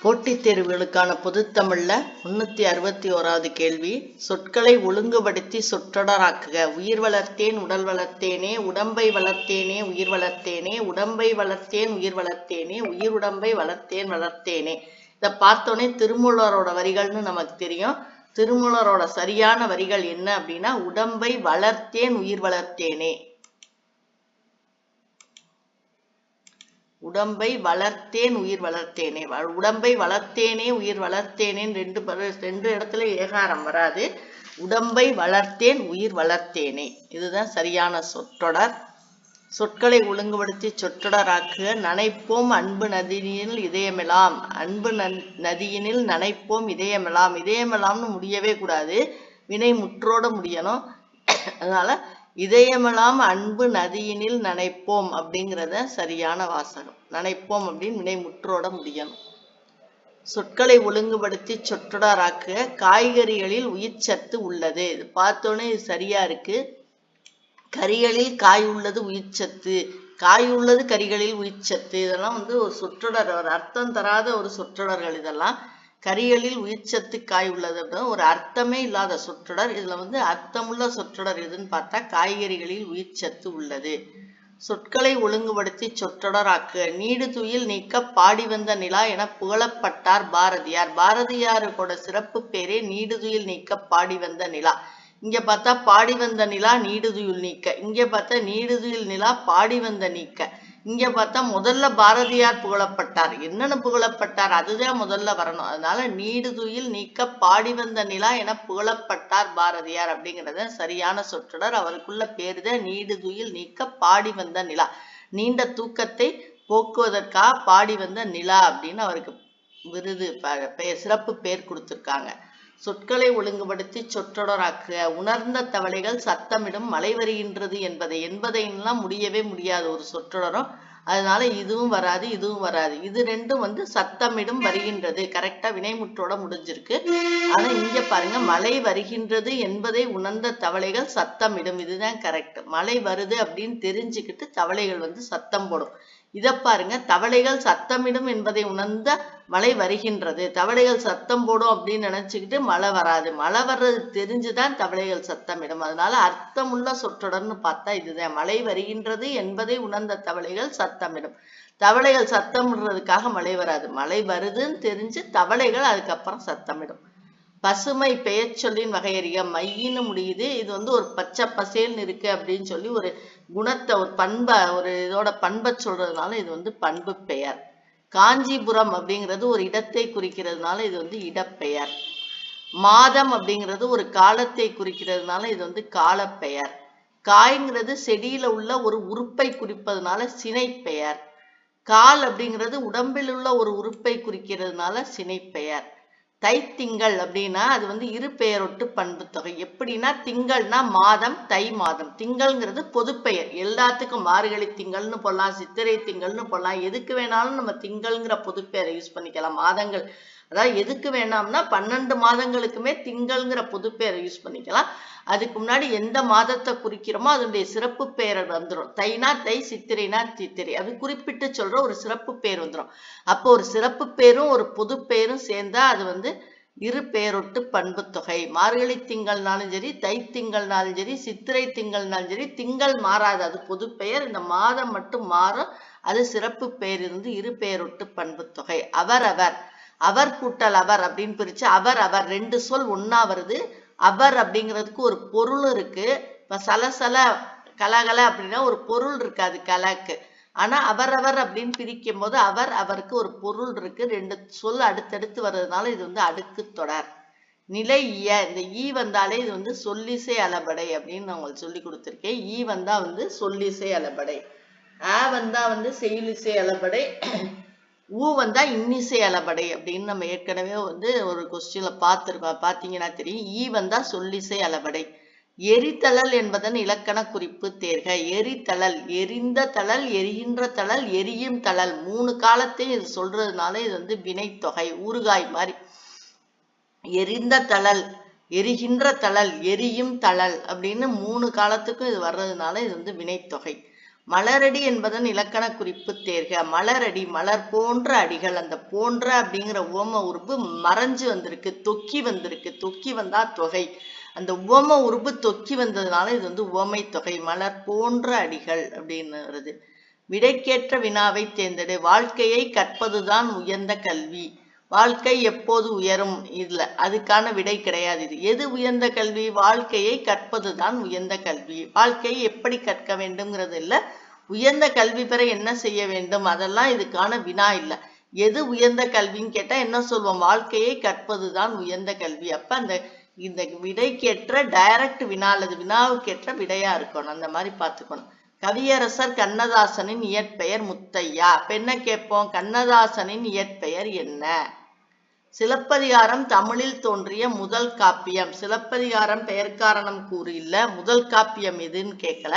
போட்டித் தேர்வுகளுக்கான பொதுத்தமிழ்ல 361வது கேள்வி. சொற்களை ஒழுங்குபடுத்தி சொற்றொடராக்குக. உயிர் வளர்த்தேன் உடல் வளர்த்தேனே, உடம்பை வளர்த்தேனே உயிர் வளர்த்தேனே, உடம்பை வளர்த்தேன் உயிர் வளர்த்தேனே, உயிர் உடம்பை வளர்த்தேன் வளர்த்தேனே. இதை பார்த்தோன்னே திருமூலரோட வரிகள்னு நமக்கு தெரியும். திருமூலரோட சரியான வரிகள் என்ன அப்படின்னா, உடம்பை வளர்த்தேன் உயிர் வளர்த்தேனே. உடம்பை வளர்த்தேன் உயிர் வளர்த்தேனே. உடம்பை வளர்த்தேனே உயிர் வளர்த்தேனே ரெண்டு இடத்துல ஏகாரம் வராது. உடம்பை வளர்த்தேன் உயிர் வளர்த்தேனே, இதுதான் சரியான சொற்றொடர். சொற்களை ஒழுங்குபடுத்தி சொற்றொடராக்குக. நனைப்போம் அன்பு நதியினில் இதயமெல்லாம். அன்பு நதியினில் நனைப்போம் இதயமெல்லாம். இதயமெல்லாம்னு முடியவே கூடாது, வினை முற்றோட முடியணும். அதனால இதயமெல்லாம் அன்பு நதியினில் நனைப்போம் அப்படிங்கிறத சரியான வாசகம். நனைப்போம் அப்படின்னு வினை முற்றோட முடியணும். சொற்களை ஒழுங்குபடுத்தி சொற்றொடராக்குக. காய்கறிகளில் உயிர் சத்து உள்ளது. இது பார்த்தோன்னே இது சரியா இருக்கு. கறிகளில் காய் உள்ளது உயிர் சத்து, காய் உள்ளது கறிகளில் உயிர் சத்து. இதெல்லாம் ஒரு சொற்றொடர், ஒரு அர்த்தம் தராத ஒரு சொற்றொடர்கள் இதெல்லாம். கறிகளில் உயிர் சத்து காய் உள்ளது அப்படின்னு ஒரு அர்த்தமே இல்லாத சொற்றொடர். இதுல அர்த்தமுள்ள சொற்றொடர் எதுன்னு பார்த்தா காய்கறிகளில் உயிர் சத்து உள்ளது. சொற்களை ஒழுங்குபடுத்தி சொற்றொடராக்குக. நீடு துயில் நீக்க பாடி வந்த நிலா என புகழப்பட்டார் பாரதியார். பாரதியாரோட சிறப்பு பேரே நீடு துயில் நீக்க பாடி வந்த நிலா. இங்க பார்த்தா பாடி வந்த நிலா நீடுதுயில் நீக்க, இங்க பார்த்தா நீடுதுயில் நிலா பாடி வந்த நீக்க. இங்க பார்த்தா முதல்ல பாரதியார் புகழப்பட்டார். என்னன்னு புகழப்பட்டார், அதுதான் முதல்ல வரணும். அதனால நீடுதுயில் நீக்க பாடி வந்த நிலா என புகழப்பட்டார் பாரதியார் அப்படிங்கிறத சரியான சொற்றொடர். அவருக்குள்ள பேருதான் நீடுதுயில் நீக்க பாடி வந்த நிலா. நீண்ட தூக்கத்தை போக்குவதற்காக பாடி வந்த நிலா அப்படின்னு அவருக்கு விருது, சிறப்பு பேர் கொடுத்திருக்காங்க. சொற்களை ஒழுங்குபடுத்தி சொற்றொடராக்குக. உணர்ந்த தவளைகள் சத்தமிடும் மழை வருகின்றது என்பதையெல்லாம் முடியவே முடியாது ஒரு சொற்றொடரும். அதனால இதுவும் வராது, இதுவும் வராது. இது ரெண்டும் சத்தமிடும் வருகின்றது கரெக்டா வினைமுற்றோட முடிஞ்சிருக்கு. ஆனா இங்க பாருங்க, மழை வருகின்றது என்பதை உணர்ந்த தவளைகள் சத்தமிடும், இதுதான் கரெக்ட். மழை வருது அப்படின்னு தெரிஞ்சுக்கிட்டு தவளைகள் சத்தம் போடும். இதை பாருங்க, தவளைகள் சத்தமிடும் என்பதை உணர்ந்த மழை வருகின்றது. தவளைகள் சத்தம் போடும் அப்படின்னு நினைச்சுக்கிட்டு மழை வராது. மழை வர்றது தெரிஞ்சுதான் தவளைகள் சத்தமிடும். அதனால அர்த்தமுள்ள சொற்றொடர்னு பார்த்தா இதுதான். மழை வருகின்றது என்பதை உணர்ந்த தவளைகள் சத்தமிடும். தவளைகள் சத்தமிடுறதுக்காக மழை வராது. மழை வருதுன்னு தெரிஞ்சு தவளைகள் அதுக்கப்புறம் சத்தமிடும். பசுமை பெயர் சொல்லின் வகையறிக. மையின்னு முடியுது. இது ஒரு பச்சை பசேல்னு இருக்கு அப்படின்னு சொல்லி ஒரு குணத்தை, ஒரு பண்பை, ஒரு இதோட பண்பை சொல்றதுனால இது பண்பு பெயர். காஞ்சிபுரம் அப்படிங்கிறது ஒரு இடத்தை குறிக்கிறதுனால இது இடப்பெயர். மாதம் அப்படிங்கிறது ஒரு காலத்தை குறிக்கிறதுனால இது காலப்பெயர். காய்ங்கிறது செடியில உள்ள ஒரு உறுப்பை குறிப்பதுனால சினைப்பெயர். கால் அப்படிங்கிறது உடம்பில் உள்ள ஒரு உறுப்பை குறிக்கிறதுனால சினைப்பெயர். தைத்திங்கள் அப்படின்னா அது இரு பெயரொட்டு பண்பு தொகை. எப்படின்னா, திங்கள்னா மாதம், தை மாதம். திங்கள்ங்கிறது பொதுப்பெயர், எல்லாத்துக்கும் மார்கழி திங்கள்னு போடலாம், சித்திரை திங்கள்னு போடலாம். எதுக்கு வேணாலும் நம்ம திங்கள்ங்கிற பொதுப்பெயரை யூஸ் பண்ணிக்கலாம். மாதங்கள், அதாவது எதுக்கு வேணாம்னா 12 மாதங்களுக்குமே திங்கள்ங்கிற பொதுப்பெயரை யூஸ் பண்ணிக்கலாம். அதுக்கு முன்னாடி எந்த மாதத்தை குறிக்கிறோமோ அதனுடைய சிறப்பு பெயர் வந்துடும். தைனா தை, சித்திரைனா சித்திரை, அது குறிப்பிட்டு சொல்ற ஒரு சிறப்பு பெயர் வந்துடும். அப்போ ஒரு சிறப்பு பெயரும் ஒரு பொது பெயரும் சேர்ந்தா அது இரு பெயரொட்டு பண்பு தொகை. மார்கழி திங்கள்னாலும் சரி, தை திங்கள்னாலும் சரி, சித்திரை திங்கள்னாலும் சரி, திங்கள் மாறாது, அது பொது பெயர். இந்த மாதம் மட்டும் மாறும், அது சிறப்பு பெயர் இரு பெயரொட்டு பண்பு தொகை. அவர் அவர், அவர் கூட்டல் அவர் அப்படின்னு பிரிச்சு அவர் அவர், ரெண்டு சொல் ஒன்னா வருது. அவர் அப்படிங்கிறதுக்கு ஒரு பொருள் இருக்கு. இப்ப சலசல கலகல அப்படின்னா ஒரு பொருள் இருக்காது கலக்கு. ஆனா அவரவர் அப்படின்னு பிரிக்கும் போது அவர் அவருக்கு ஒரு பொருள் இருக்கு. ரெண்டு சொல் அடுத்தடுத்து வர்றதுனால இது அடுக்கு தொடர். நிலை ஈய, இந்த ஈ வந்தாலே இது சொல்லிசை அளபடை அப்படின்னு நான் உங்களுக்கு சொல்லி கொடுத்துருக்கேன். ஈ வந்தா சொல்லிசை அளபடை. ஆ வந்தா செய்யுளிசை அளபடை. ஊ வந்தா இன்னிசை அளபடை அப்படின்னு நம்ம ஏற்கனவே ஒரு கொஸ்டின்ல பார்த்திருக்கோம். பார்த்தீங்கன்னா தெரியும். ஈ வந்தா சொல்லிசை அளபடை. எரித்தழல் என்பதன் இலக்கண குறிப்பு தேர்க. எரித்தழல், எரிந்த தழல், எரிகின்ற தழல், எரியும் தழல். 3 காலத்தையும் இது சொல்றதுனால இது வினைத்தொகை, ஊறுகாய் மாதிரி. எரிந்த தழல், எரிகின்ற தழல், எரியும் தழல் அப்படின்னு 3 காலத்துக்கும் இது வர்றதுனால இது வினைத்தொகை. மலரடி என்பதன் இலக்கண குறிப்பு தேர்க. மலரடி, மலர் போன்ற அடிகள். அந்த போன்ற அப்படிங்கிற உவம உறுப்பு மறைஞ்சு வந்திருக்கு, தொக்கி வந்திருக்கு. தொக்கி வந்தா தொகை. அந்த உவம உறுப்பு தொக்கி வந்ததுனால இது வந்து உவமை தொகை. மலர் போன்ற அடிகள் அப்படின்னு வருது. விடைக்கேற்ற வினாவை தேர்ந்தெடு. வாழ்க்கையை கற்பதுதான் உயர்ந்த கல்வி. வாழ்க்கை எப்போது உயரும்? இதுல அதுக்கான விடை கிடையாது. இது எது உயர்ந்த கல்வி? வாழ்க்கையை கற்பதுதான் உயர்ந்த கல்வி. வாழ்க்கையை எப்படி கற்க வேண்டும்ங்கிறது இல்ல, உயர்ந்த கல்வி பெற என்ன செய்ய வேண்டும், அதெல்லாம் இதுக்கான வினா இல்ல. எது உயர்ந்த கல்வின்னு கேட்டா என்ன சொல்வோம்? வாழ்க்கையை கற்பதுதான் உயர்ந்த கல்வி. அப்ப இந்த விடைக்கேற்ற டைரக்ட் வினா அல்லது வினாவுக்கேற்ற விடையா இருக்கணும். அந்த மாதிரி பார்த்துக்கணும். கவியரசர் கண்ணதாசனின் இயற்பெயர் முத்தையா. அப்ப என்ன கேட்போம்? கண்ணதாசனின் இயற்பெயர் என்ன? சிலப்பதிகாரம் தமிழில் தோன்றிய முதல் காப்பியம். சிலப்பதிகாரம் பெயர்க்காரணம் கூறு இல்ல, முதல் காப்பியம் எதுன்னு கேட்கல.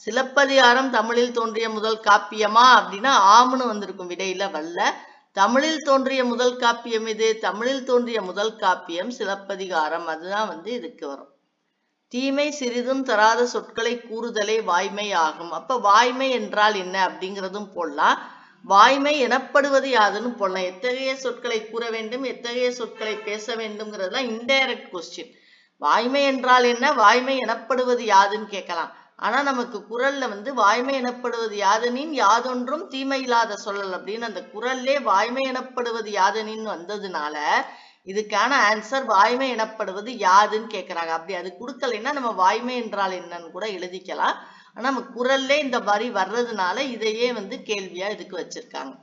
சிலப்பதிகாரம் தமிழில் தோன்றிய முதல் காப்பியமா அப்படின்னா ஆம்னு வந்திருக்கும், விடையில வல்ல. தமிழில் தோன்றிய முதல் காப்பியம் எது? தமிழில் தோன்றிய முதல் காப்பியம் சிலப்பதிகாரம். அதுதான் வந்து இதுக்கு வரும். தீமை சிறிதும் தராத சொற்களை கூறுதலே வாய்மை ஆகும். அப்ப வாய்மை என்றால் என்ன அப்படிங்கிறதும் போடலாம். வாய்மை எனப்படுவது யாதுன்னு போடலாம். எத்தகைய சொற்களை கூற வேண்டும், எத்தகைய சொற்களை பேச வேண்டும்ங்கிறதுலாம் இன்டைரக்ட் கொஸ்டின். வாய்மை என்றால் என்ன, வாய்மை எனப்படுவது யாதுன்னு கேட்கலாம். ஆனா நமக்கு குறள்ல வந்து வாய்மை எனப்படுவது யாதெனின் யாதொன்றும் தீமை இல்லாத சொல்லல் அப்படின்னு அந்த குறள்லே வாய்மை எனப்படுவது யாதெனின் வந்ததுனால இதுக்கான ஆன்சர் வாய்மை எனப்படுவது யாதுன்னு கேட்கறாங்க. அப்படி அது கொடுக்கலைன்னா நம்ம வாய்மை என்றால் என்னன்னு கூட எழுதிக்கலாம். ஆனா நம்ம குறள்லே இந்த வரி வர்றதுனால இதையே வந்து கேள்வியா இதுக்கு வச்சிருக்காங்க.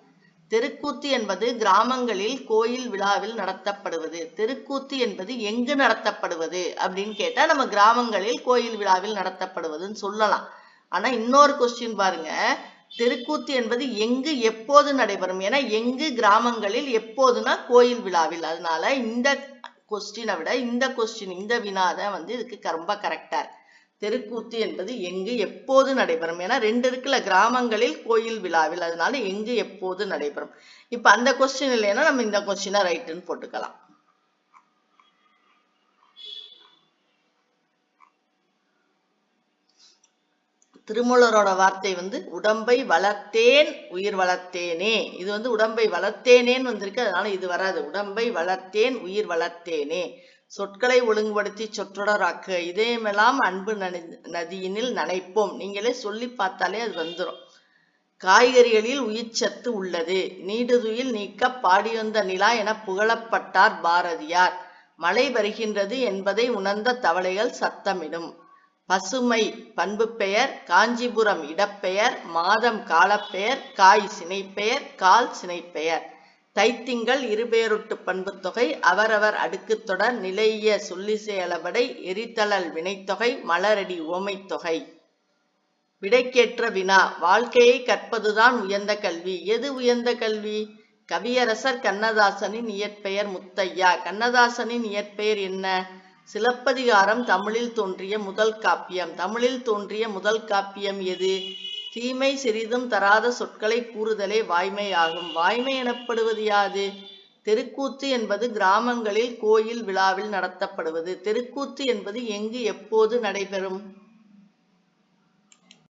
தெருக்கூத்து என்பது கிராமங்களில் கோயில் விழாவில் நடத்தப்படுவது. தெருக்கூத்து என்பது எங்கு நடத்தப்படுவது அப்படின்னு கேட்டா நம்ம கிராமங்களில் கோயில் விழாவில் நடத்தப்படுவதுன்னு சொல்லலாம். ஆனா இன்னொரு கொஸ்டின் பாருங்க, தெருக்கூத்து என்பது எங்கு எப்போது நடைபெறும். ஏன்னா எங்கு கிராமங்களில், எப்போதுனா கோயில் விழாவில். அதனால இந்த கொஸ்டினை விட இந்த கொஸ்டின், இந்த வினாதான் வந்து இதுக்கு ரொம்ப கரெக்டா இருக்கு. தெருக்கூத்து என்பது எங்கு எப்போது நடைபெறும். ஏன்னா ரெண்டு இருக்குல்ல, கிராமங்களில் கோயில் விழாவில். அதனால எங்கு எப்போது நடைபெறும். இப்ப அந்த கொஸ்டின் இல்லைன்னா நம்ம இந்த கொஸ்டினை ரைட்டுன்னு போட்டுக்கலாம். திருமூலரோட வார்த்தை வந்து உடம்பை வளர்த்தேன் உயிர் வளர்த்தேனே. இது வந்து உடம்பை வளர்த்தேனேன்னு வந்திருக்கு, அதனால இது வராது. உடம்பை வளர்த்தேன் உயிர் வளர்த்தேனே. சொற்களை ஒழுங்குபடுத்தி சொற்றொடராக்க. இதயமெல்லாம் அன்பு நதியினில் நனைப்போம். நீங்களே சொல்லி பார்த்தாலே அது வந்துடும். காய்கறிகளில் உயிர்ச்சத்து உள்ளது. நீடுதுயில் நீக்க பாடிவந்த நிலா என புகழப்பட்டார் பாரதியார். மழை வருகின்றது என்பதை உணர்ந்த தவளைகள் சத்தமிடும். பசுமை பண்பு பெயர், காஞ்சிபுரம் இடப்பெயர், மாதம் காலப்பெயர், காய் சினைப்பெயர், கால் சினைப்பெயர். தைத்திங்கள் இருபெயரொட்டு பண்பு தொகை, அவரவர் அடுக்குத் தொடர், நிலைய சொல்லிசை அளபடை, எரித்தழல் வினைத்தொகை, மலரடி உவமை தொகை. விடைக்கேற்ற வினா. வாழ்க்கையை கற்பதுதான் உயர்ந்த கல்வி. எது உயர்ந்த கல்வி? கவியரசர் கண்ணதாசனின் இயற்பெயர் முத்தையா. கண்ணதாசனின் இயற்பெயர் என்ன? சிலப்பதிகாரம் தமிழில் தோன்றிய முதல் காப்பியம். தமிழில் தோன்றிய முதல் காப்பியம் எது? தீமை சிறிதும் தராத சொற்களை கூறுதலே வாய்மை ஆகும். வாய்மை எனப்படுவது யாது? தெருக்கூத்து என்பது கிராமங்களில் கோயில் விழாவில் நடத்தப்படுவது. தெருக்கூத்து என்பது எங்கு எப்போது நடைபெறும்?